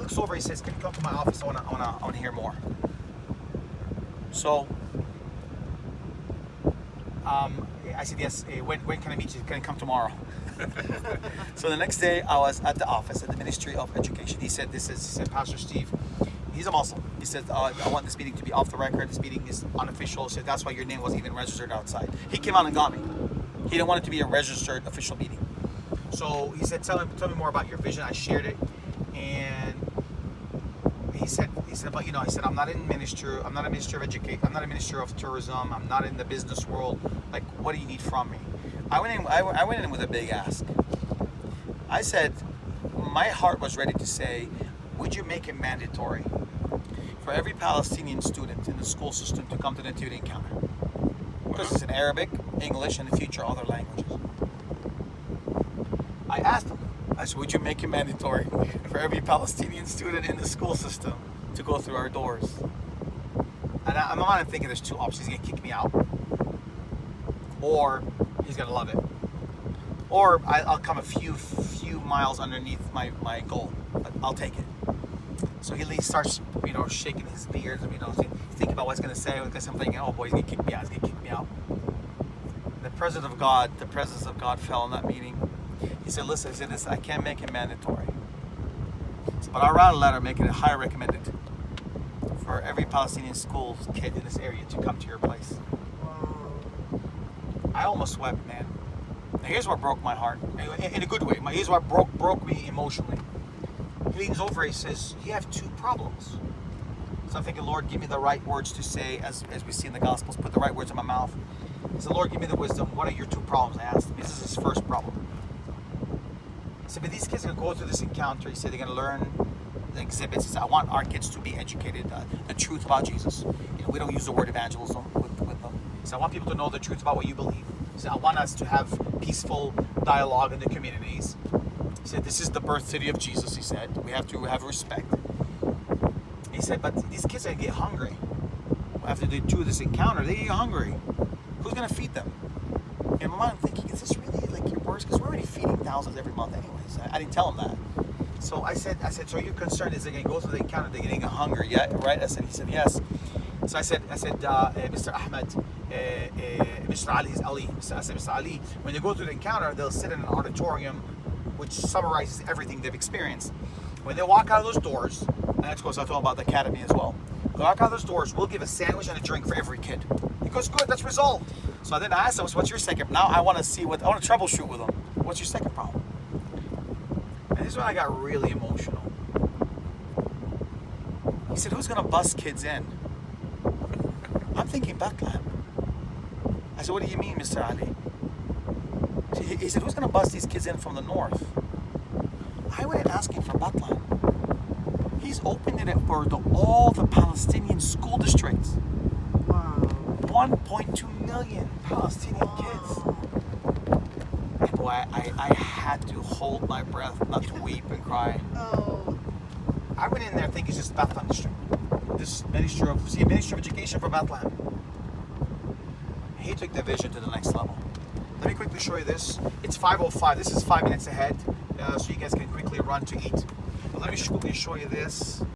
looks over, he says, can you come to my office? I wanna hear more. So I said, yes, when can I meet you? Can I come tomorrow? So the next day I was at the office at the Ministry of Education. He said, Pastor Steve, he's a Muslim. He said, I want this meeting to be off the record. This meeting is unofficial. He said, that's why your name wasn't even registered outside. He came out and got me. He didn't want it to be a registered official meeting. So he said, tell me more about your vision. I shared it. And he said, but he said, I'm not in ministry. I'm not a minister of education. I'm not a minister of tourism. I'm not in the business world. Like, what do you need from me? I went in with a big ask. I said, my heart was ready to say, would you make it mandatory for every Palestinian student in the school system to come to the Nativity Encounter? Because it's in Arabic, English, and in the future other languages. I asked him, I said, would you make it mandatory for every Palestinian student in the school system to go through our doors? And I'm not thinking there's two options. He's going to kick me out, or he's going to love it, or I'll come a few miles underneath my goal, but I'll take it. So he starts, shaking his beard, thinking about what he's going to say. Because I'm thinking, oh boy, he's going to kick me out. He's going to kick me out. The presence of God fell in that meeting. He said, listen, I can't make it mandatory. But I'll write a letter making it highly recommended for every Palestinian school kid in this area to come to your place. I almost wept, man. Now here's what broke my heart, in a good way. Here's what broke me emotionally. He leans over, he says, you have two problems. So I'm thinking, Lord, give me the right words to say, as we see in the Gospels, put the right words in my mouth. He said, Lord, give me the wisdom. What are your two problems? I asked him. This is his first problem. He said, but these kids are going to go through this encounter. He said, they're going to learn the exhibits. He said, I want our kids to be educated, the truth about Jesus. We don't use the word evangelism with them. He said, I want people to know the truth about what you believe. He said, I want us to have peaceful dialogue in the communities. He said, this is the birth city of Jesus, he said. We have to have respect. He said, but these kids are going to get hungry. After they do this encounter, they get hungry. Who's going to feed them? In my mind, I'm thinking, is this really like your worst? Because we're already feeding thousands every month anyways. I didn't tell him that. So I said, so you're concerned is they're going to go through the encounter, they're getting hungry, yeah, right? He said, yes. So I said, Mr. Ahmed, Mr. Ali is Ali. I said, Mr. Ali, when they go through the encounter, they'll sit in an auditorium which summarizes everything they've experienced. When they walk out of those doors, and that's what I told him about the academy as well. They walk out of those doors, we'll give a sandwich and a drink for every kid. He goes, good, that's resolved. So then I asked him, what's your second? Now I want to troubleshoot with him. What's your second problem? And this is when I got really emotional. He said, who's going to bus kids in? I'm thinking Bethlehem. I said, what do you mean, Mr. Ali? He said, who's going to bus these kids in from the north? I went asking for Bethlehem. He's opened it for all the Palestinian school districts. 1.2 million Palestinian kids. And boy, I had to hold my breath not to weep and cry. I went in there thinking it's just Bethlehem district. This Ministry of Education for Bethlehem. He took the vision to the next level. Let me quickly show you this. It's 5:05. This is 5 minutes ahead, so you guys can quickly run to eat. But let me quickly show you this.